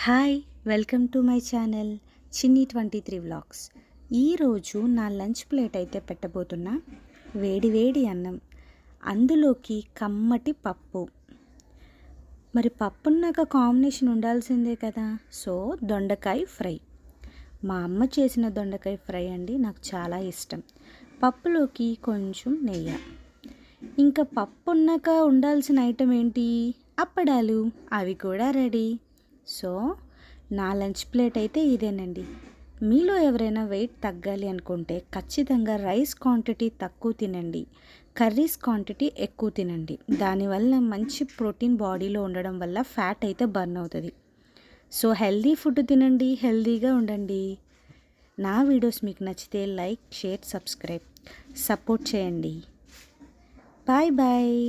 Hi welcome to my channel చిన్ని 23 vlogs. ఈరోజు నా లంచ్ ప్లేట్ అయితే పెట్టబోతున్నా. వేడి వేడి అన్నం, అందులోకి కమ్మటి పప్పు. మరి పప్పున్నాక కాంబినేషన్ ఉండాల్సిందే కదా. సో దొండకాయ ఫ్రై. మా అమ్మ చేసిన దొండకాయ ఫ్రై అండి, నాకు చాలా ఇష్టం. పప్పులోకి కొంచెం నెయ్యి. ఇంకా పప్పు ఉన్నాక ఉండాల్సిన ఐటెం ఏంటి? అప్పడాలు. అవి కూడా రెడీ. సో నా లంచ్ ప్లేట్ అయితే ఇదేనండి. మీలో ఎవరైనా వెయిట్ తగ్గాలి అనుకుంటే ఖచ్చితంగా రైస్ క్వాంటిటీ తక్కువ తినండి, కర్రీస్ క్వాంటిటీ ఎక్కువ తినండి. దానివల్ల మంచి ప్రోటీన్ బాడీలో ఉండడం వల్ల ఫ్యాట్ అయితే బర్న్ అవుతుంది. సో హెల్దీ ఫుడ్ తినండి, హెల్దీగా ఉండండి. నా వీడియోస్ మీకు నచ్చితే లైక్, షేర్, సబ్స్క్రైబ్, సపోర్ట్ చేయండి. Bye bye.